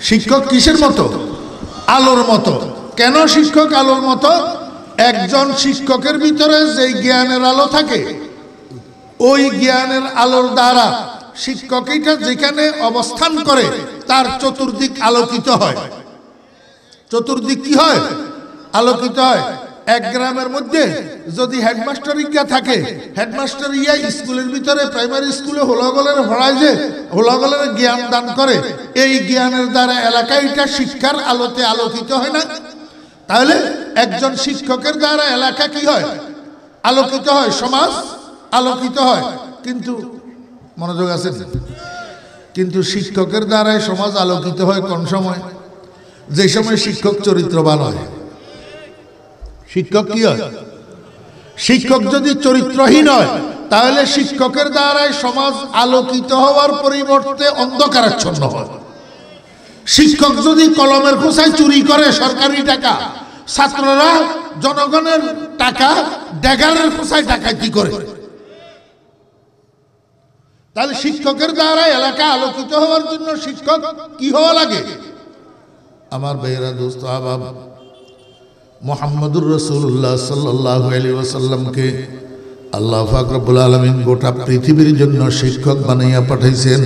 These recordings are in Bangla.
শিক্ষক কিসের মতো? আলোর মতো। কেন শিক্ষক আলোর মতো? একজন শিক্ষকের ভিতরে যে জ্ঞানের আলো থাকে, ওই জ্ঞানের আলোর দ্বারা শিক্ষক এটা যেখানে অবস্থান করে তার চতুর্দিক আলোকিত হয়। চতুর্দিক কি হয়? আলোকিত হয়। এক গ্রামের মধ্যে যদি হেডমাস্টার ইয়া থাকে, হেডমাস্টার ইয়া স্কুলের ভিতরে প্রাইমারি স্কুলে হোলাগলের ভরায় যে হোলাগলের জ্ঞান দান করে, এই জ্ঞানের দ্বারা এলাকাটা শিক্ষার আলোতে আলোকিত হয় না? তাহলে একজন শিক্ষকের দ্বারা এলাকা কি হয়? আলোকিত হয়, সমাজ আলোকিত হয়। কিন্তু মনোযোগ আছে, কিন্তু শিক্ষকের দ্বারাই সমাজ আলোকিত হয় কোন সময়? যে সময় শিক্ষক চরিত্রবান হয়। শিক্ষক কি হয়? শিক্ষক যদি চরিত্রহীন হয় তাহলে শিক্ষকের দ্বারাই সমাজ আলোকিত হওয়ার পরিবর্তে অন্ধকারাচ্ছন্ন হয়। শিক্ষক যদি কলমের খোসায় চুরি করে সরকারি টাকা, ছাত্ররা জনগণের টাকা ড্যাগারের খোসায় ডাকাতি করে, তাহলে শিক্ষকের দ্বারা এলাকা আলোকিত হওয়ার জন্য শিক্ষক কি হওয়া লাগে? আমার ভাইয়েরা, দোস্ত আহবাব, মুহাম্মদুর রাসূলুল্লাহ সাল্লাল্লাহু আলাইহি ওয়াসাল্লামকে আল্লাহ পাক রব্বুল আলামিন গোটা পৃথিবীর জন্য শিক্ষক বানাইয়া পাঠাইছেন,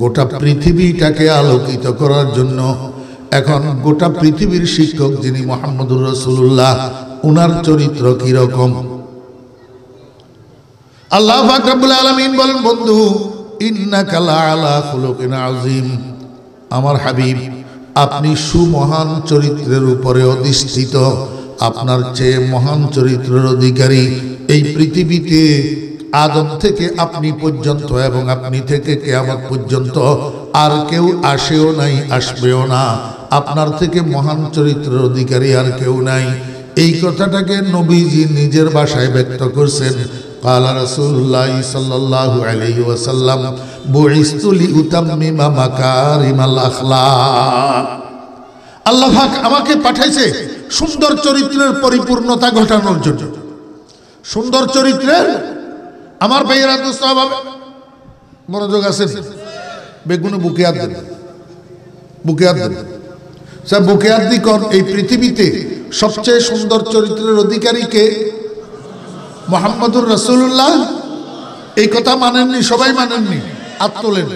গোটা পৃথিবীটাকে আলোকিত করার জন্য। এখন গোটা পৃথিবীর শিক্ষক যিনি মুহাম্মদুর রাসূলুল্লাহ, উনার চরিত্র কি রকম? আল্লাহ পাক রব্বুল আলামিন বলেন, বন্ধু ইন্নাকা লাআলা খুলুকিন আযীম, আমার হাবিব আপনি সুমহান চরিত্রের উপরে অধিষ্ঠিত, আপনার চেয়ে মহান চরিত্রের অধিকারী এই পৃথিবীতে আদম থেকে আপনি পর্যন্ত এবং আপনি থেকে কিয়ামত পর্যন্ত আর কেউ আসেও নাই, আসবেও না। আপনার থেকে মহান চরিত্রের অধিকারী আর কেউ নাই। এই কথাটাকে নবীজি নিজের ভাষায় ব্যক্ত করছেন। قال رسول الله صلى الله عليه وسلم بعثت لأتمم مكارم الأخلاق, আল্লাহ পাক আমাকে পাঠাইছে সুন্দর চরিত্রের পরিপূর্ণতা ঘটানোর জন্য। সুন্দর চরিত্রের, আমার ভাইয়েরা, দোস্ত আহবাব, মনোযোগ আছে? বেগুনে বুকে হাত দেন, বুকে হাত দেন, স্যার বুকে হাত দি কোন? এই পৃথিবীতে সবচেয়ে সুন্দর চরিত্রের অধিকারী কে? মুহাম্মদুর রাসূলুল্লাহ। এই কথা মানেননি? সবাই মানেননি? হাত তোলেন।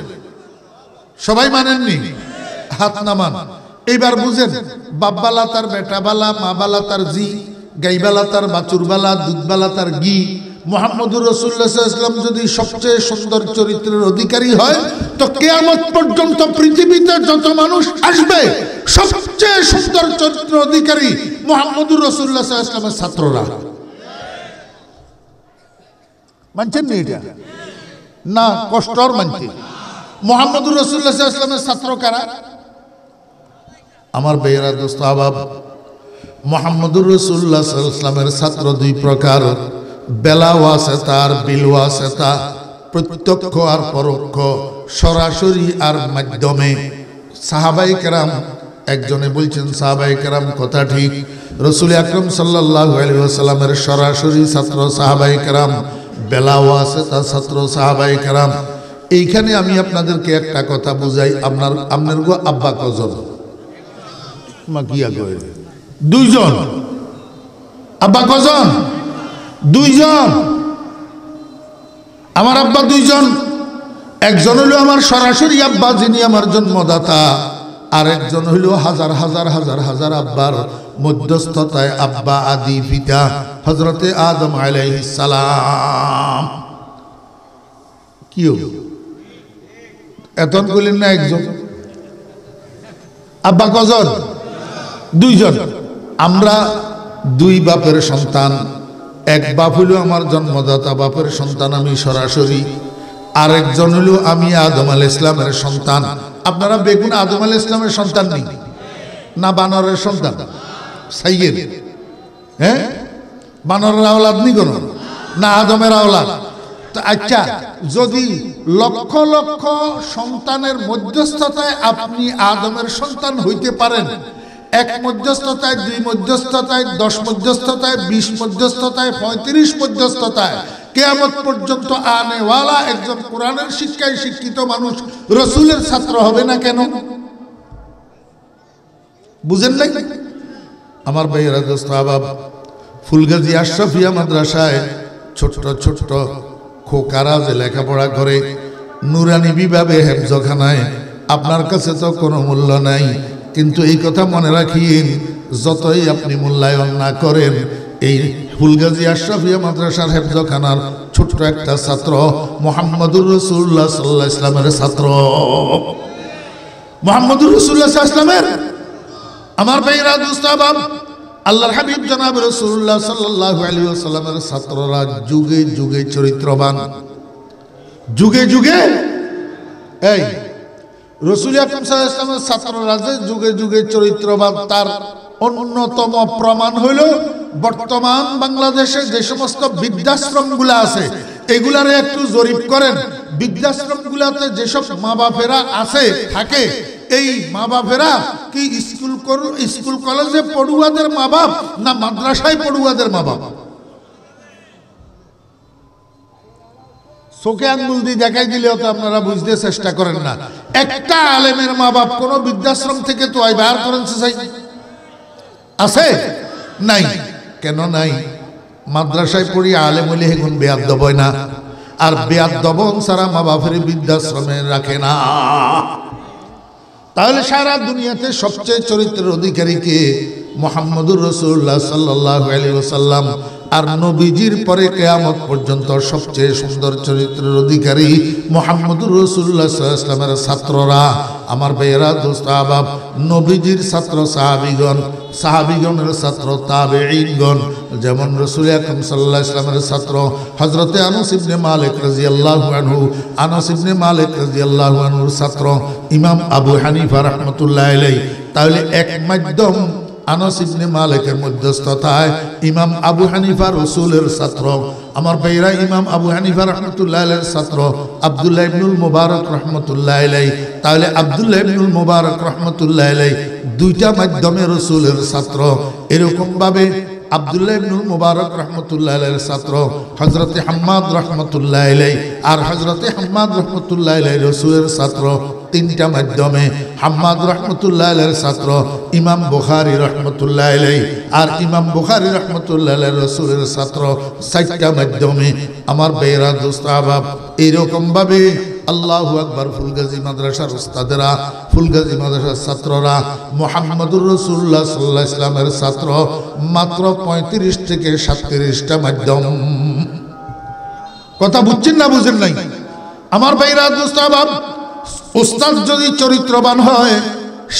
সবাই মানেননি? হাত নামান। এইবার বুঝেন, বাপবালা তার বেটাবালা, মা বালা তার জি, গাইবালা তার বাছুরবালা, দুধবালা তার ঘি। মুহাম্মদুর রাসূলুল্লাহ সাল্লাল্লাহু আলাইহি ওয়াসাল্লাম যদি সবচেয়ে সুন্দর চরিত্রের অধিকারী হয়, তো কিয়ামত পর্যন্ত পৃথিবীতে যত মানুষ আসবে সবচেয়ে সুন্দর চরিত্রের অধিকারী মুহাম্মদুর রাসূলুল্লাহ সাল্লাল্লাহু আলাইহি ওয়াসাল্লামের ছাত্ররা। মানছেন না এটা? না, কষ্টর মানতে। মুহাম্মদুর রাসূলুল্লাহ সাল্লাল্লাহু আলাইহি ওয়াসাল্লামের ছাত্র কারা? আমার ভাইয়েরা, দোস্ত আহবাব, মুহাম্মদুর রাসূলুল্লাহ সাল্লাল্লাহু আলাইহি ওয়াসাল্লামের ছাত্র দুই প্রকার, বেলা ওয়াসিতা আর বিল ওয়াসিতা, প্রত্যক্ষ আর পরোক্ষ, সরাসরি আর মাধ্যমে। সাহাবায়ে কেরাম, একজনে বলছেন সাহাবায়ে কেরাম কথা ঠিক, রাসূল আকরাম সাল্লাল্লাহু আলাইহি ওয়াসাল্লামের সরাসরি ছাত্র সাহাবায়ে কেরাম, বেলা ওয়াসিতা ছাত্র সাহাবায়ে কেরাম। এইখানে আমি আপনাদেরকে একটা কথা বুঝাই। আপনার গো আব্বা কজন? মাকিয়া গো দুইজন। আব্বা কজন? দুইজন। আমার আব্বা দুইজন। একজন হলো আমার সরাসরি আব্বা, যিনি আমার জন্মদাতা, আর একজন হলো হাজার হাজার হাজার হাজার আব্বার মধ্যস্থতায় আব্বা আদি পিতা হযরতে আদম আলাইহিস সালাম। কি এতন বলেন না? একজন। আব্বা কজন? দুইজন। আমরা দুই বাপের সন্তান। এক বাপ হইল আমার জন্মদাতা বাপের সন্তান, আমি সরাসরি। আরেকজন হইল আমি আদম আলাইহিস সালামের সন্তান। আপনারা বেগুন আদম আলাইহিস সালামের সন্তান নেই না? বানরের সন্তান? সাইয়েদ, হ্যাঁ, বানরের আওলাদ নি কোন না? আদমের আওলাদ। তো আচ্ছা, যদি লক্ষ লক্ষ সন্তানের মধ্যস্থতায় আপনি আদমের সন্তান হইতে পারেন, এক মধ্যস্থতায়, দুই মধ্যস্থতায়, 10 মধ্যস্থতায়, 20 মধ্যস্থতায়, 35 মধ্যস্থতায়, কিয়ামত পর্যন্ত আনেওয়ালা একজন কোরআনের শিক্ষায় শিক্ষিত মানুষ রাসূলের ছাত্র হবে না কেন? বুঝেন নাই? আমার ভাইয়েরা, দোস্ত আহবাব, ফুলগাজী আশরাফিয়া মাদ্রাসায় ছোট্ট ছোট্ট খোকারা যে লেখাপড়া করে নুরানি বিভাবে হেফজখানায়, আপনার কাছে তো কোনো মূল্য নাই, কিন্তু এই কথা মনে রাখিন, যতই আপনি মূল্যায়ন না করেন, এই ফুলগাজী আশরাফিয়া মাদ্রাসার হেফজখানার ছোট্ট একটা ছাত্র মুহাম্মদুর রাসূলুল্লাহ সাল্লাল্লাহু আলাইহি ওয়াসাল্লামের ছাত্র, মুহাম্মদুর রাসূলুল্লাহ সাল্লাল্লাহু আলাইহি ওয়াসাল্লামের। আমার ভাইরা, দোস্ত আহবাব, আল্লাহর হাবিব জনাব রাসূলুল্লাহ সাল্লাল্লাহু আলাইহি ওয়াসাল্লামের ছাত্ররা যুগে যুগে চরিত্রবান, যুগে যুগে এই রাসূল আকরাম সাল্লাল্লাহু আলাইহি ওয়াসাল্লামের ছাত্ররা যে যুগে যুগে চরিত্রবান, তার অন্যতম প্রমাণ হইল বর্তমান বাংলাদেশে যে সমস্ত বৃদ্ধাশ্রমগুলো আছে, এগুলারে একটু জরিপ করেন। বৃদ্ধাশ্রমগুলোতে যেসব মা বাপেরা আছে থাকে, এই মা বাপেরা কি স্কুল কলেজে পড়ুয়াদের মা বাপ না মাদ্রাসায় পড়ুয়াদের মা বাপ? চোখে আঙ্গুল দিয়ে দেখাই দিলেও তো আপনারা বুঝতে চেষ্টা করেন না। একটা আলেমের মা বাপ কোন বৃদ্ধাশ্রম থেকে তো বাইর করেন আছে? নাই। কেন নাই? মাদ্রাসায় পড়ি আলেম হইলে এখন বেয়াদ্দব হয় না, আর বেয়াদ্দব সারা মা বাপের বৃদ্ধাশ্রমে রাখে না। তাহলে সারা দুনিয়াতে সবচেয়ে চরিত্রের অধিকারী কে? মুহাম্মদুর রাসূলুল্লাহ সাল্লাল্লাহু আলাইহি ওয়াসাল্লাম। আর নবীজির পরে কিয়ামত পর্যন্ত সবচেয়ে সুন্দর চরিত্রের অধিকারী মুহাম্মদুর রাসূলুল্লাহ সাল্লাল্লাহু আলাইহি ওয়াসাল্লামের ছাত্ররা। আমার ভাইয়েরা, দোস্ত আহবাব, নবীজির ছাত্র সাহাবীগণ, সাহাবীগণের ছাত্র তাবেঈনগণ, যেমন রাসূল আকরাম সাল্লাল্লাহু আলাইহি ওয়াসাল্লামের ছাত্র হযরতে আনাস ইবনে মালিক রাদিয়াল্লাহু আনহু, আনাস ইবনে মালিক রাদিয়াল্লাহু আনহুর ছাত্র ইমাম আবু হানিফা রাহমাতুল্লাহি আলাইহি। তাহলে এক মাধ্যম আনাস ইবনে মালিকের মধ্যস্থতায় ইমাম আবু হানিফা রাসূলের ছাত্র। আমার ভাইরা, ইমাম আবু হানিফা রাহমাতুল্লাহি আলাইহির ছাত্র আব্দুল্লাহ ইবনুল মুবারক রাহমাতুল্লাহি আলাইহি। তাহলে আব্দুল্লাহ ইবনুল মুবারক রাহমাতুল্লাহি আলাইহি দুইটা মাধ্যমে রাসূলের ছাত্র। এরকম ভাবে আব্দুল্লাহ ইবনুল মুবারক রাহমাতুল্লাহি আলাইহির ছাত্র হযরতে হাম্মাদ রাহমাতুল্লাহি আলাইহি, আর হযরতে হাম্মাদ রাহমাতুল্লাহি আলাইহি রাসূলের ছাত্র। তিনটা মাধ্যমে হাম্মাদ রাহমাতুল্লাহি আলাইহির ছাত্র ইমাম বুখারী রাহমাতুল্লাহি আলাইহি, আর ইমাম বুখারী রাহমাতুল্লাহি আলাইহি রাসূলের ছাত্র। চারটা মাধ্যমে আমার ভাইয়েরা, দোস্ত আহবাব, এইরকম ভাবে আল্লাহু আকবার, ফুলগাজী মাদ্রাসার উস্তাদেরা, ফুলগাজী মাদ্রাসার ছাত্ররা মুহাম্মদুর রাসূলুল্লাহ সাল্লাল্লাহু আলাইহি ওয়াসাল্লামের ছাত্র। মাত্র 35 থেকে 37টা মাধ্যম। কথা বুঝছেন না বুঝেন নাই? আমার ভাইরা, দোস্ত আহবাব, উস্তাদ যদি চরিত্রবান হয়,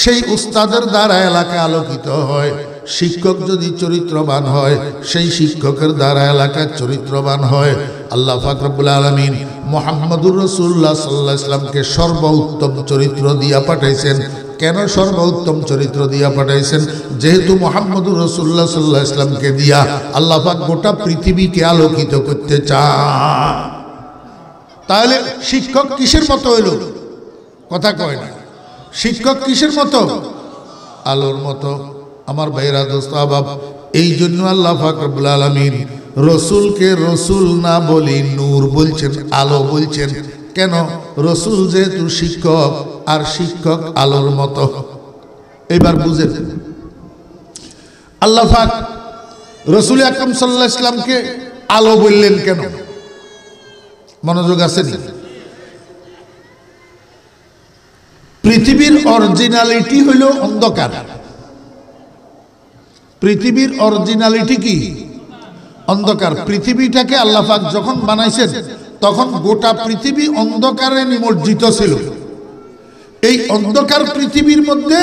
সেই উস্তাদের দ্বারা এলাকা আলোকিত হয়। শিক্ষক যদি চরিত্রবান হয়, সেই শিক্ষকের দ্বারা এলাকা চরিত্রবান হয়। আল্লাহ পাক রব্বুল আলামিন মুহাম্মদুর রাসূলুল্লাহ সাল্লাল্লাহু আলাইহি ওয়াসাল্লামকে সর্বোত্তম চরিত্র দিয়া পাঠাইছেন। কেন সর্বোত্তম চরিত্র দিয়া পাঠাইছেন? যেহেতু মুহাম্মদুর রাসূলুল্লাহ সাল্লাল্লাহু আলাইহি ওয়াসাল্লামকে দিয়া আল্লাহ পাক গোটা পৃথিবীকে আলোকিত করতে চান। তাহলে শিক্ষক কিসের মতো হইল? কথা কয় না। শিক্ষক কিসের মতো? আলোর মতো। আমার ভাইরা, দোস্ত আহবাব, এই জন্য আল্লাহ পাক রব্বুল আলামিন রসুলকে রসুল না বলি নূর বলছেন, আলো বলছেন। কেন? রসুল যেহেতু শিক্ষক, আর শিক্ষক আলোর মতো। এবার বুঝেন, আল্লাহ পাক রসুল আকরাম সাল্লাল্লাহু আলাইহি ওয়াসাল্লামকে আলো বললেন কেন? মনোযোগ আছে নি? পৃথিবীর অরিজিনালিটি হইল অন্ধকার। পৃথিবীর অরিজিনালিটি কি? অন্ধকার। পৃথিবীটাকে আল্লাহ পাক যখন বানাইছেন, তখন গোটা পৃথিবী অন্ধকারে নিমজ্জিত ছিল। এই অন্ধকার পৃথিবীর মধ্যে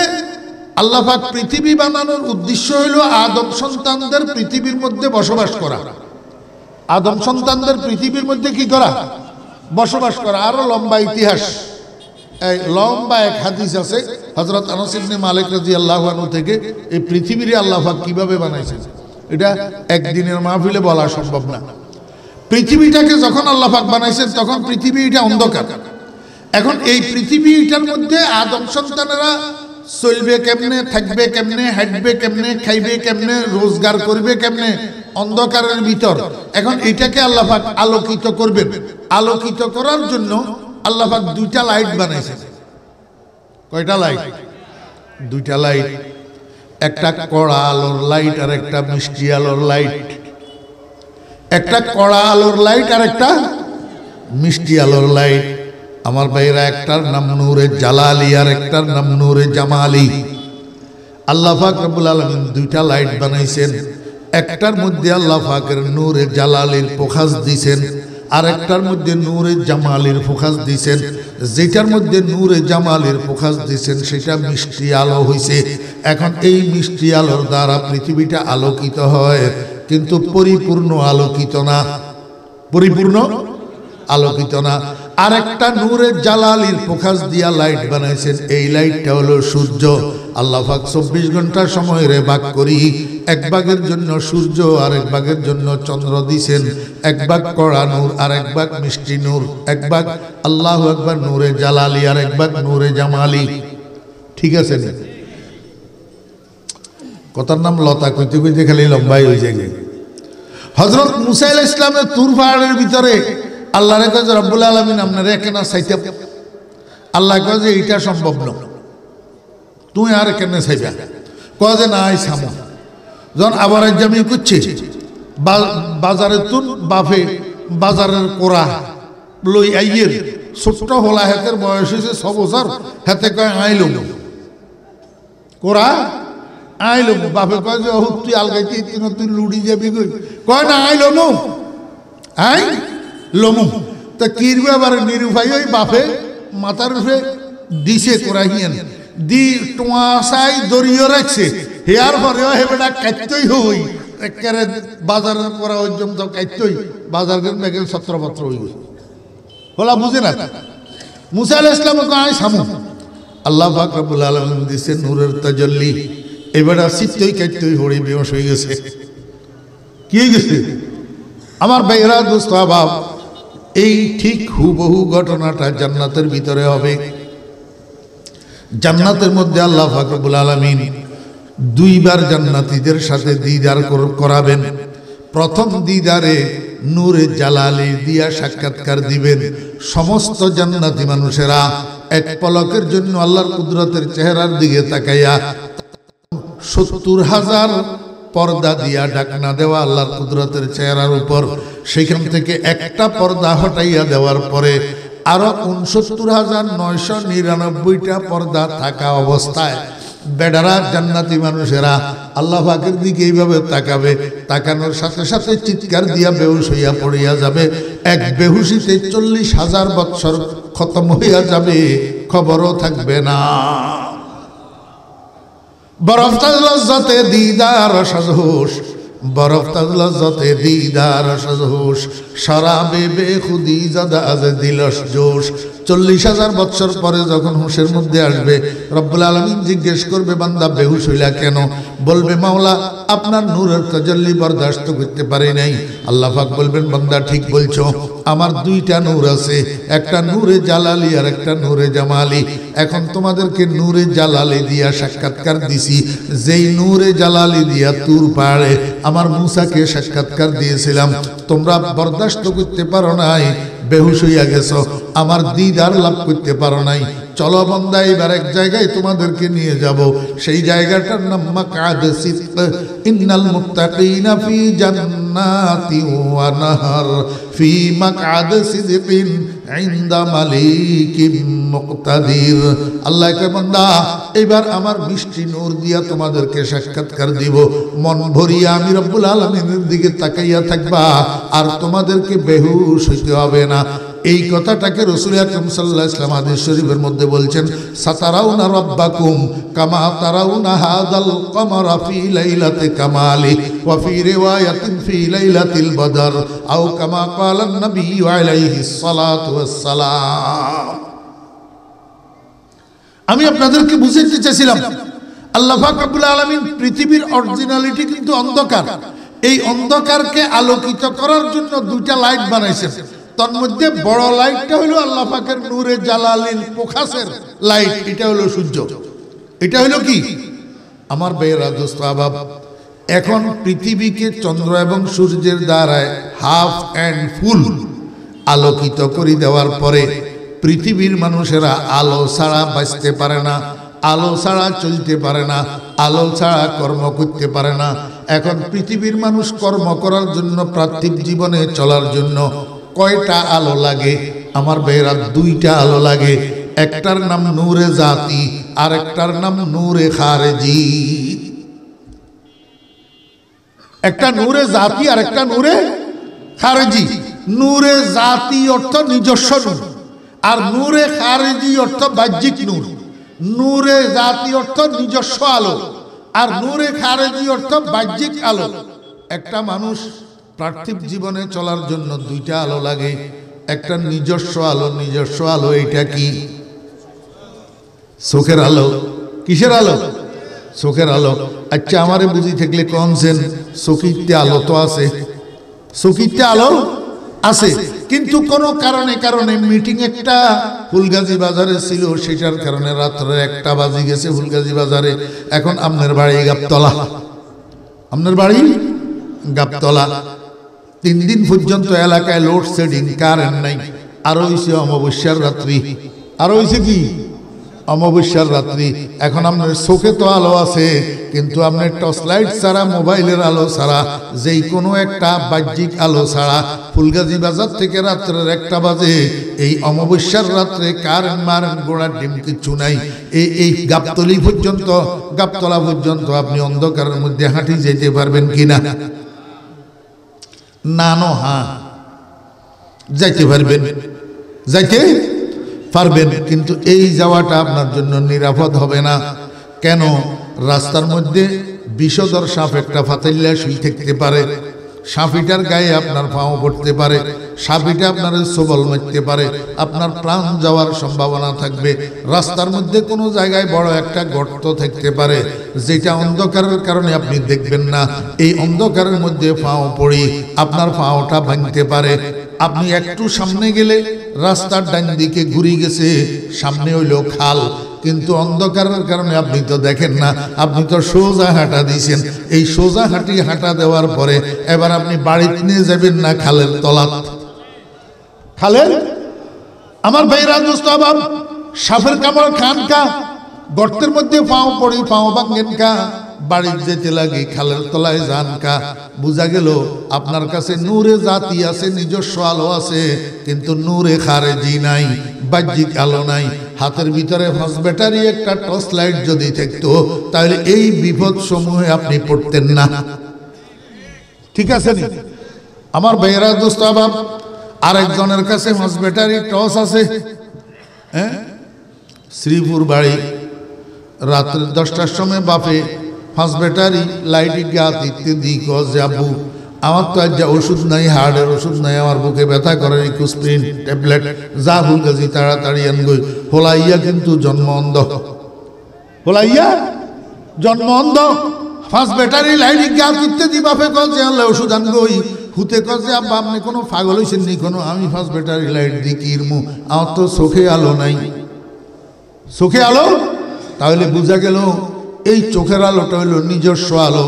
আল্লাহ পাক পৃথিবী বানানোর উদ্দেশ্য হইল আদম সন্তানদের পৃথিবীর মধ্যে বসবাস করা। আদম সন্তানদের পৃথিবীর মধ্যে কি করা? বসবাস করা। আরো লম্বা ইতিহাস, এই লম্বা এক হাদিস আছে হযরত আনাস ইবনে মালিক রাদিয়াল্লাহু আনহু থেকে। এই পৃথিবীর আল্লাহ পাক কিভাবে বানাইছেন, এটা একদিনের মাহফিলে বলা সম্ভব না। পৃথিবীটাকে যখন আল্লাহ পাক বানাইছেন, তখন পৃথিবীটা অন্ধকার। এখন এই পৃথিবীটার মধ্যে আদম সন্তানেরা চলবে কেমনে, থাকবে কেমনে, হাঁটবে কেমনে, খাইবে কেমনে, রোজগার করবে কেমনে, অন্ধকারের ভিতর। এখন এটাকে আল্লাহ পাক আলোকিত করবেন। আলোকিত করার জন্য আল্লাহ পাক দুইটা লাইট বানাইছেন। কয়টা লাইট? দুইটা লাইট। একটা কড়া আলোর লাইট আর একটা মিষ্টি আলোর লাইট, একটা কড়া আলোর লাইট আর একটা মিষ্টি আলোর লাইট। আমার ভাইরা, একটার নাম নূরে জালালি আর একটার নাম নূরে জামালি। আল্লাহ পাক রব্বুল আলামিন দুইটা লাইট বানাইছেন। একটার মধ্যে আল্লাহ পাকের নূরে জালালির ফোকাস দিয়েছেন, আর একটার মধ্যে নূরে জামালির ফোকাস দিয়েছেন। যেটার মধ্যে নূরে জামালির ফোকাস দিয়েছেন সেটা মিষ্টি আলো হইছে। এখন এই মিষ্টি আলোর দ্বারা পৃথিবীটা আলোকিত হয়, কিন্তু পরিপূর্ণ আলোকিত না, পরিপূর্ণ আলোকিত না। আর একটা নূরে জালালির ফোকাস দিয়া লাইট বানাইছেন, এই লাইটটা হলো সূর্য। আল্লাহ পাক 24 ঘন্টা সময়ের ভাগ করি, এক ভাগের জন্য সূর্য আর এক ভাগের জন্য চন্দ্র দিছেন। এক ভাগ কড়া নূর আর এক ভাগ মিষ্টি নূর, এক ভাগ আল্লাহু আকবার নূরে জালালি আর এক ভাগ নূরে জামালি। ঠিক আছে না? কথার নাম লতা, কইতে কইতে খালি লম্বাই হয়ে যায়। হযরত মুসা আলাইহিস সালামের তুর পাহাড়ের ভিতরে আল্লাহ রে কয় রব্বুল আলামিন আপনারে কেন চাইতে? আল্লাহ কয় যে এটা সম্ভব না, তুই আর কেন চাইবা? কয় যে না আই সামো। যখন আবার জামি করছে বাজারের তুন বাফে বাজারের কোরা লই আইয়ের ছোট্ট হলা, হাতের বয়স হয়েছে 6 বছর, হাতে কয় আইল কোরা আইল। বাপে কয় যে তুই আলগাইতে তুই লুড়ি যাবি, কয় না আইল নু আই লমু। তা কিরবে আবার নিরুপায় ওই বাপে মাথার উপরে দিছে কোরাহিয়ান দি টোয়াশাই দরিয়ে রাখছে। হেয়ার পরেও হেবেটা কাটতেই হই, একেবারে বাজারের করা পর্যন্ত কাটতেই বাজার ব্যাগের ছত্রপত্র হই হলা, বুঝে না? মুসা আলাইহিস সালাম আয় সামু। আল্লাহ পাক রব্বুল আলামিন দিছে নূরের তাজাল্লি, এবারে সিটই কাটতেই হড়ি বেহস হয়ে গেছে। কি হয়ে গেছে আমার ভাইরা, দোস্ত আহবাব? এই ঠিক হুবহু ঘটনাটা জান্নাতের ভিতরে হবে। জান্নাতের মধ্যে আল্লাহ পাক রব্বুল আলামিন দুইবার জান্নাতীদের সাথে দিদার করাবেন। প্রথম দিদারে নূরে জালালি দিয়া সাক্ষাৎকার দিবেন। সমস্ত জান্নাতি মানুষেরা এক পলকের জন্য আল্লাহর কুদরতের চেহারার দিকে তাকাইয়া 70,000 পর্দা দিয়া ঢাকনা দেওয়া আল্লাহর কুদরতের চেহারার উপর, সেখান থেকে একটা পর্দা হটাইয়া দেওয়ার পরে আরো 69,999টা পর্দা থাকা অবস্থায় বেডারা জান্নাতি মানুষেরা আল্লাহ পাকের দিকে এইভাবে তাকাবে। তাকানোর সাথে সাথে চিৎকার দিয়া বেহুশ হইয়া পড়িয়া যাবে। এক বেহুশিতে 40,000 বৎসর খতম হইয়া যাবে, খবরও থাকবে না। বরফ তাজ লজ্জতে দিদার সাজহোশ, বরফ তাজ লজ্জতে দিদার সাজহোশ, শরাবে বেখুদি জাদা আজ দিলস জোশ। 40,000 বৎসর পরে যখন হুঁশের মধ্যে আসবে, রব্বুল আলামিন জিজ্ঞেস করবে বান্দা বেহুশ হইলা কেন? বলবে মাওলা আপনার নূরের তাজাল্লি বরদাস্ত করতে পারি নাই। আল্লাহ পাক বলবেন বান্দা ঠিক বলছো, আমার দুইটা নূর আছে, একটা নূরে জালালি আর একটা নূরে জামালি। এখন তোমাদেরকে নূরে জালালি দিয়া সাক্ষাৎকার দিছি, যেই নূরে জালালি দিয়া তুর পাহাড়ে আমার মুসাকে সাক্ষাৎকার দিয়েছিলাম, তোমরা বরদাস্ত করতে পারো নাই, বেহুশ হইয়া গেছো, আমার দিদার লাভ করতে পারো নাই। চলো বান্দা এবার এক জায়গায় তোমাদেরকে নিয়ে যাব, সেই জায়গাটার নাম মাকআদ সিদক। ইন্নাল মুত্তাকিনা ফি জান্নাতি ওয়া নাহার, ফি মাকআদ সিদকিন ইনদা মালিকিম মুকতাদির। আল্লাহ কে বান্দা এবার আমার মিষ্টি নূর দিয়া তোমাদেরকে সাক্ষাৎকার দিব, মন ভরিয়া আমি রব্বুল আলামিনের দিকে তাকাইয়া থাকবা, আর তোমাদেরকে বেহুশ হইতে হবে না। এই কথাটাকে রাসূল আকরাম সাল্লাল্লাহু আলাইহি ওয়াসাল্লাম হাদিস শরীফের মধ্যে বলছেন, সাতারাউনা রাব্বাকুম কামা তারাউনা হাদাল কমারা ফি লাইলাতি কামালি ওয়া ফি রিওয়ায়াতিন ফি লাইলাতিল বদর আও কামা ক্বালা নবী আলাইহিস সালাতু ওয়াস সালাম। আমি আপনাদেরকে বুঝাতে চাইছিলাম আল্লাহ পাক রব্বুল আলামিন পৃথিবীর অরিজিনালিটি কিন্তু অন্ধকার। এই অন্ধকারকে আলোকিত করার জন্য দুইটা লাইট বানাইছেন। তার মধ্যে বড় লাইটটা হলো আল্লাহ পাকের নূরে জালালিল ফোকাসের লাইট, এটা হলো সূর্য। এটা হলো কি আমার ভাইয়েরা, দোস্ত আহবাব, এখন পৃথিবীকে চন্দ্র এবং সূর্যের দ্বারায় হাফ অ্যান্ড ফুল আলোকিত করে দেওয়ার পরে পৃথিবীর মানুষেরা আলো ছাড়া বাঁচতে পারে না। আলো ছাড়া চলতে পারে না, আলো ছাড়া কর্ম করতে পারে না। এখন পৃথিবীর মানুষ কর্ম করার জন্য, পার্থিব জীবনে চলার জন্য কয়টা আলো লাগে? আমার ভাইয়েরা, দুইটা আলো লাগে। একটার নাম নূরে জাতি, আর একটার নাম নূরে খারেজি। একটা নূরে জাতি আর একটা নূরে খারেজি। নূরে জাতি অর্থ নিজস্ব নূর, আর নূরে খারেজি অর্থ বাহ্যিক নূর। নূরে জাতি অর্থ নিজস্ব আলো, আর নূরে খারেজি অর্থ বাহ্যিক আলো। একটা মানুষ পার্থিব জীবনে চলার জন্য দুইটা আলো লাগে। একটা নিজস্ব আলো, নিজস্ব আলো এটা কি? চোখের আলো। কিসের আলো? চোখের আলো। আচ্ছা, আমারে বুঝি থাকলে কনছেন চোখিতে আলো তো আছে, চোখিতে আলো আছে, কিন্তু কোনো কারণে মিটিং একটা ফুলগাজী বাজারে ছিল, সেটার কারণে রাত্রে 1টা বাজে গেছে ফুলগাজী বাজারে। এখন আপনার বাড়ি গাবতলা, আপনার বাড়ি গাবতলা। 3 দিন পর্যন্ত এলাকায় লোডশেডিং, কারেন্ট নাই। আরো হয়েছে অমাবস্যার রাত্রি, আরো হয়েছে কি অমাবস্যার রাত্রি। এখন আপনার চোখে তো আলো আছে, কিন্তু আপনার টর্চ লাইট ছাড়া, মোবাইলের আলো ছাড়া, যেই কোনো একটা বাহ্যিক আলো ছাড়া ফুলগাজী বাজার থেকে রাত্রের 1টা বাজে, এই অমাবস্যার রাত্রে কারেন্ট মারেন্ট গোড়ার ডিম কিচ্ছু নাই। এই গাবতলা পর্যন্ত আপনি অন্ধকারের মধ্যে হাঁটি যেতে পারবেন কিনা? না নো হ্যাঁ, যাইতে পারবেন, যাইতে পারবেন, কিন্তু এই যাওয়াটা আপনার জন্য নিরাপদ হবে না। কেন? রাস্তার মধ্যে বিষধর সাপ একটা ফাতাইল্লা শুই থাকতে পারে, সাপিটার গায়ে আপনার পাও পড়তে পারে, সাপিটা আপনার সবল মারতে পারে, আপনার প্রাণ যাওয়ার সম্ভাবনা থাকবে। রাস্তার মধ্যে কোনো জায়গায় বড় একটা গর্ত থাকতে পারে, যেটা অন্ধকারের কারণে আপনি দেখবেন না। এই অন্ধকারের মধ্যে পাও পড়ি আপনার পাওটা ভাঙতে পারে। আপনি একটু সামনে গেলে রাস্তার ডান দিকে ঘুরে গেছে, সামনে হইল খাল, কিন্তু অন্ধকারের কারণে আপনি তো দেখেন না, আপনি তো সোজা হাঁটা দিয়েছেন। এই সোজা হাঁটা দেওয়ার পরে এবার আপনি বাড়িতে নিয়ে যাবেন না খালের তলাত? খালের আমার ভাইরা দোস্ত বাব, সাপের কামড় খান কা, গর্তের মধ্যে পাও পড়ি পাও ভাঙেন কা, বাড়ি যেতে লাগে খালের তলায় যান কা। বুঝা গেল আপনার কাছে নূরে জাতি আছে, নিজস্ব আলো আছে, কিন্তু নূরে খারেজি নাই, বাহ্যিক আলো নাই। হাতের ভিতরে 5 ব্যাটারি একটা টর্চ লাইট যদি থাকতো, তাহলে এই বিপদ সমূহে আপনি পড়তেন না। ঠিক আছে নি আমার ভাইয়েরা দোস্ত বাব? আরেকজনের কাছে 5 ব্যাটারি টর্চ আছে, হ্যাঁ, শ্রীপুর বাড়ি, রাত্রে 10টার সময় বাপে 5 ব্যাটারি লাইট গা দিতে দিই, যে আব্বু আমার তো আজ ওষুধ নাই, হার্টের ওষুধ নাই, আমার বুকে ব্যথা করে, ইকুস্প্রিন ট্যাবলেট যা ফুলগাজী তাড়াতাড়ি আনগই। হোলাইয়া কিন্তু জন্ম অন্ধ, হোলাইয়া জন্ম অন্ধ। 5 ব্যাটারি লাইট গা দিতে দি বাপে যে আনলে ওষুধ আনগই, হুতে যে আব্বা আপনি কোনো পাগল হয়েছেন নি কোনো, আমি 5 ব্যাটারি লাইট দিই কিরমু, আমার তো চোখে আলো নাই। চোখে আলো? তাহলে বোঝা গেল এই চোখের আলোটা হইল নিজস্ব আলো,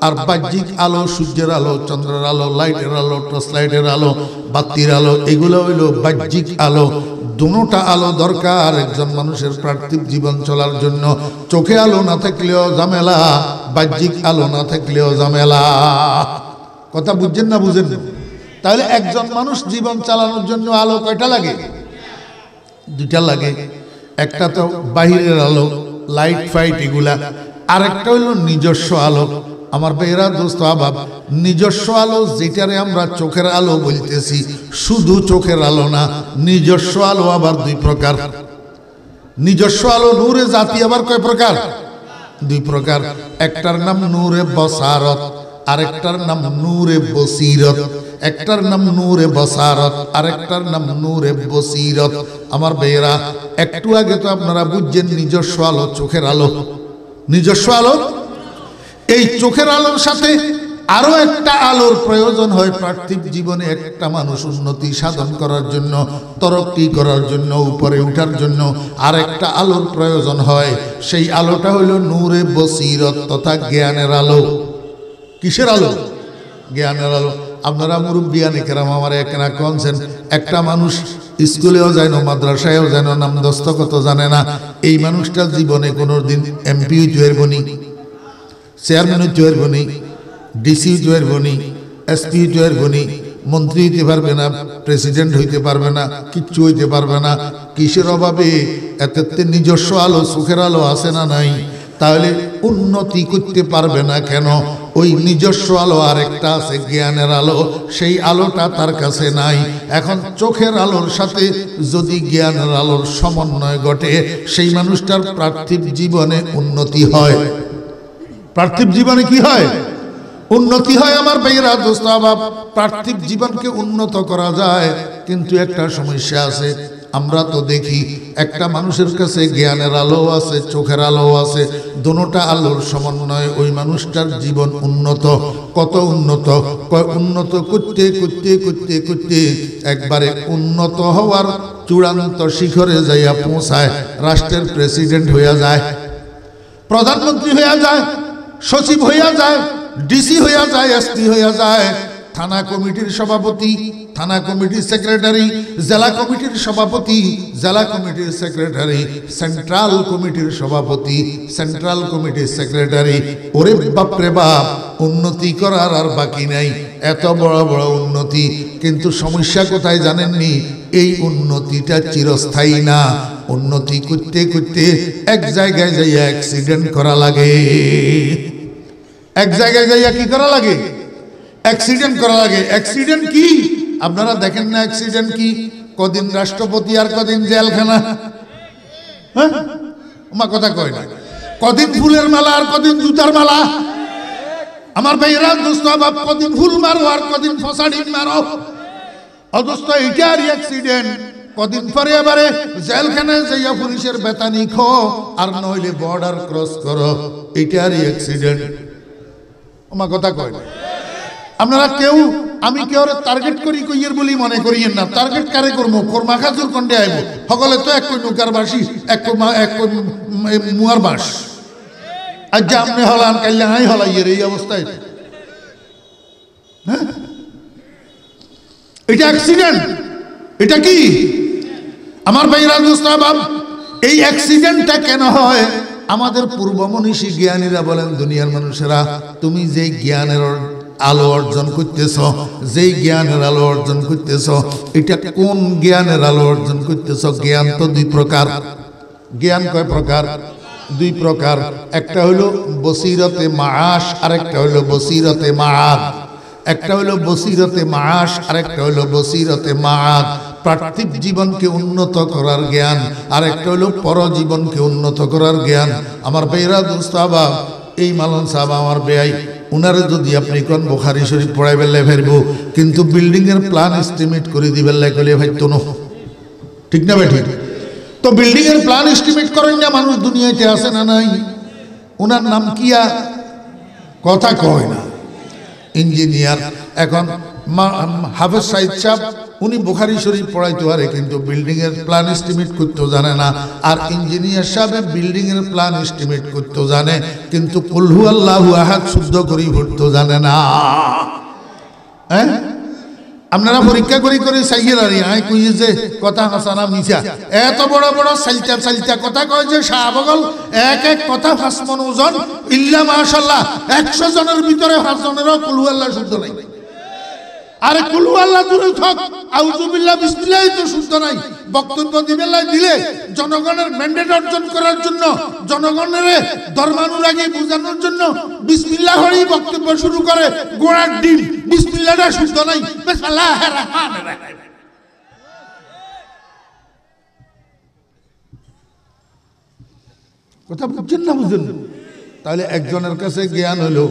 আর বাহ্যিক আলো, সূর্যের আলো, চন্দ্রের আলো, লাইটের আলো, টর্চ লাইটের আলো, বাতির আলো, এগুলো হইল বাহ্যিক আলো। দুটোটা আলো দরকার একজন মানুষের পার্থিব জীবন চলার জন্য। চোখে আলো না থাকলেও ঝামেলা, বাহ্যিক আলো না থাকলেও ঝামেলা। কথা বুঝছেন না বুঝেন? তাহলে একজন মানুষ জীবন চালানোর জন্য আলো কয়টা লাগে? 2টা লাগে। একটা তো বাহিরের আলো, লাইট ফাইট এগুলা, আর একটা হইল নিজস্ব আলো। আমার ভাইয়েরা দোস্ত আবাব, নিজস্ব আলো যেটারে আমরা চোখের আলো বলতেছি, শুধু চোখের আলো না, নিজস্ব আলো আবার 2 প্রকার। নিজস্ব আলো নূরে জাতি আবার কয় প্রকার? 2 প্রকার। একটার নাম নূরে বসারত, আরেকটার নাম নূরে বসিরত। একটার নাম নূরে বসারত, আরেকটার নাম নূরে বসিরত। আমার ভাইয়েরা, একটু আগে তো আপনারা বুঝছেন নিজস্ব আলো, চোখের আলো, নিজস্ব আলো। এই চোখের আলোর সাথে আরো একটা আলোর প্রয়োজন হয় পার্থিব জীবনে। একটা মানুষ উন্নতি সাধন করার জন্য, তরক্কি করার জন্য, উপরে উঠার জন্য আর একটা আলোর প্রয়োজন হয়। সেই আলোটা হইল নূরে বসিরত তথা জ্ঞানের আলো। কিসের আলো? জ্ঞানের আলো। আপনারা মুরব্বিয়ানে কেরাম আমার একনা কনছেন, একটা মানুষ স্কুলেও যায় না, মাদ্রাসায়ও যায় না, নাম দস্তখত জানে না। এই মানুষটা জীবনে কোনোদিন এমপি হইতে পারবো নি, চেয়ারম্যান হইতে পারবো নি, ডিসি হইতে পারবো নি, এসপি হইতে পারবো নি, মন্ত্রী হইতে পারবে না, প্রেসিডেন্ট হইতে পারবে না, কিচ্ছু হইতে পারবে না। কিসের অভাবে? এতে নিজস্ব আলো, সুখের আলো আছে না নাই? তাহলে উন্নতি করতে পারবে না কেন? ওই নিজস্ব আলো আরেকটা আছে, জ্ঞানের আলো, সেই আলোটা তার কাছে নাই। এখন চোখের আলোর সাথে যদি জ্ঞানের আলোর সমন্বয় ঘটে, সেই মানুষটার পার্থিব জীবনে উন্নতি হয়। পার্থিব জীবনে কি হয়? উন্নতি হয়। আমার ভাইয়েরা, দোস্ত বাপ, পার্থিব জীবনকে উন্নত করা যায়, কিন্তু একটা সমস্যা আছে। আমরা তো দেখি একটা মানুষের কাছে জ্ঞানের আলো আছে, চোখের আলো আছে, দুটোটা আলোর সমন্বয়ে ওই মানুষটার জীবন উন্নত। কত উন্নত? উন্নত করতে করতে করতে করতে একবারে উন্নত হওয়ার চূড়ান্ত শিখরে যাইয়া পৌঁছায়, রাষ্ট্রের প্রেসিডেন্ট হইয়া যায়, প্রধানমন্ত্রী হইয়া যায়, সচিব হইয়া যায়, ডিসি হইয়া যায়, এসপি হইয়া যায়, থানা কমিটির সভাপতি, থানা কমিটির সেক্রেটারি, জেলা কমিটির সভাপতি, জেলা কমিটির সেক্রেটারি, সেন্ট্রাল কমিটির সভাপতি, সেন্ট্রাল কমিটির সেক্রেটারি। ওরে বাপরে বাপ, উন্নতি করার আর বাকি নাই, এত বড় বড় উন্নতি। কিন্তু সমস্যা কোথায় জানেননি? এই উন্নতিটা চিরস্থায়ী না। উন্নতি করতে করতে এক জায়গায় যাইয়া অ্যাক্সিডেন্ট করা লাগে। এক জায়গায় যাইয়া কি করা লাগে? অ্যাক্সিডেন্ট করা লাগে। অ্যাক্সিডেন্ট কি আপনারা দেখেন না? অ্যাক্সিডেন্ট কি? কদিন রাষ্ট্রপতি আর কদিন জেলখানা। হ্যাঁ, আমার কথা কয় না। কদিন ফুলের মালা আর কদিন জুতার মালা। আমার ভাইয়েরা, দোস্ত বাপ, কদিন ফুল মারো আর কদিন ফসাডিন মারো। অদোস্ত এটা আর অ্যাক্সিডেন্ট। কদিন পরে এবারে জেলখানায় যাইয়া পুলিশের বেতানি খো, আর নইলে বর্ডার ক্রস করো। এটা আর অ্যাক্সিডেন্ট। আমার কথা কয় না। আপনারা কেউ, আমি কেউ টার্গেট করি কইয়ের বলি মনে করিয়েন না। টার্গেট কারে করবো? কোরমা খাজুর কন্ডে আইব সকলে তো এক কই নৌকার বাসি, এক কই মুয়ার বাস। আজ যে আপনি হলান, কাইলে আই হলাইয়ের এই অবস্থায়। হ্যাঁ, এটা অ্যাক্সিডেন্ট। এটা কি আমার ভাইরা, দোস্ত বাপ? এই অ্যাক্সিডেন্টটা কেন হয়? আমাদের পূর্ব মনীষী জ্ঞানীরা বলেন, দুনিয়ার মানুষেরা, তুমি যে জ্ঞানের আলো অর্জন করতেছ, যেই জ্ঞানের আলো অর্জন করতেছ, এটা কোন জ্ঞানের আলো অর্জন করতেছ? জ্ঞান তো দুই প্রকার। জ্ঞান কয় প্রকার? দুই প্রকার। একটা হইল বসিরতে মাআশ, আর একটা হইল বসিরতে মাআদ। একটা হইল বসিরতে মাআশ, আর একটা হইল বসিরতে মাআদ। পার্থিব জীবনকে উন্নত করার জ্ঞান, আর একটা হইল পরজীবনকে উন্নত করার জ্ঞান। আমার ভাইরা, দোস্ত বাপ, এই মালন সাহেব আমার বেয়াই, উনারে যদি আপনি কোন বুখারী শরীফ পড়াই বেলে ফেরবো, কিন্তু বিল্ডিং এর প্ল্যান এস্টিমেট করে দিবেন লাগলে ভাই তো না, ঠিক না ভাই? ঠিক। তো বিল্ডিং এর প্ল্যান এস্টিমেট করেন না মানুষ দুনিয়াতে আছে না নাই? উনার নাম কিয়া? কথা কয় না। ইঞ্জিনিয়ার। এখন হাফেজ সাইদ সাহেব, উনি বুখারী শরীফ পড়াইতে পারে, কিন্তু বিল্ডিং এর প্ল্যান এস্টিমেট করতে জানে না। আর ইঞ্জিনিয়ার সাহেব বিল্ডিং এর প্ল্যান এস্টিমেট করতে জানে, কিন্তু কুল হু আল্লাহু আহাদ শুদ্ধ করে পড়তে জানে না। হ্যাঁ, আপনারা পরীক্ষা করি করে সাইয়ের আরে আই কই যে কথা হাসানা মিছা, এত বড় বড় সালতা সালতা কথা কয় যে শাহবগল এক এক কথা 5 মণ ওজন, ইল্লা মাশাআল্লাহ 100 জনের ভিতরে 5 জনেরও কুল হু আল্লাহ শুদ্ধ নাই। আরে কুল হু আল্লাহ দূরে থাক, আউযু বিল্লাহ বিসমিল্লাহ তো শুদ্ধ নাই। বক্তব্য দিলে জনগণের ম্যান্ডেট অর্জন করার জন্য, জনগণের ধর্মানুরাগী বোঝানোর জন্য বিসমিল্লাহ হরি বক্তব্য শুরু করে, গোড়ার ডিম বিসমিল্লাহটা শুদ্ধ নাই। বিসমিল্লাহির রহমানির রহিম। কথা বুঝছেন না? বুঝেন? তাহলে একজনের কাছে জ্ঞান হলো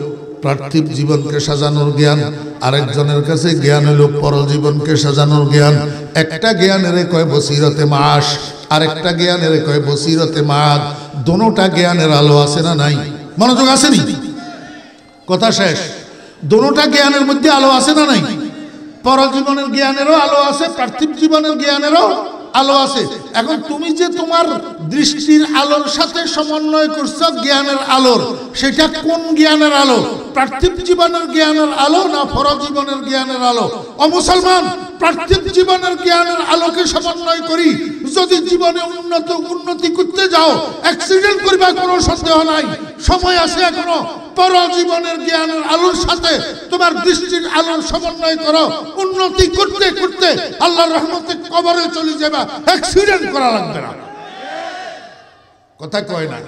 পার্থিব জীবনকে সাজানোর জ্ঞান, আরেকজনের কাছে জ্ঞান হলো পরজীবনকে সাজানোর জ্ঞান। একটা জ্ঞানের কয় বসিরতে মাআশ, আরেকটা জ্ঞানের কয় বসিরতে মাআদ। দোনোটা জ্ঞানের আলো আছে না নাই? মনোযোগ আসেনি? কথা শেষ। দোনোটা জ্ঞানের মধ্যে আলো আছে না নাই? পরজীবনের জ্ঞানেরও আলো আছে, পার্থিব জীবনের জ্ঞানেরও আলো আছে। এখন তুমি যে তোমার দৃষ্টির আলোর সাথে সমন্বয় করছো জ্ঞানের আলোর, সেটা কোন জ্ঞানের আলো? পার্থিব জীবনের জ্ঞানের আলো না পরজীবনের জ্ঞানের আলো? ও মুসলমান, পার্থিব জীবনের জ্ঞানের আলোকে সমন্বয় করি। যদি জীবনে উন্নতি করতে যাও, অ্যাক্সিডেন্ট করবে কোনো সন্দেহ নাই, সময় আছে এখনো। পরজীবনের জ্ঞানের আলোর সাথে তোমার দৃষ্টির আলোর সমন্বয় করো, উন্নতি করতে করতে আল্লাহর রহমতে কবরে চলে যাবে, অ্যাক্সিডেন্ট করা লাগবে না। কথা কয় না।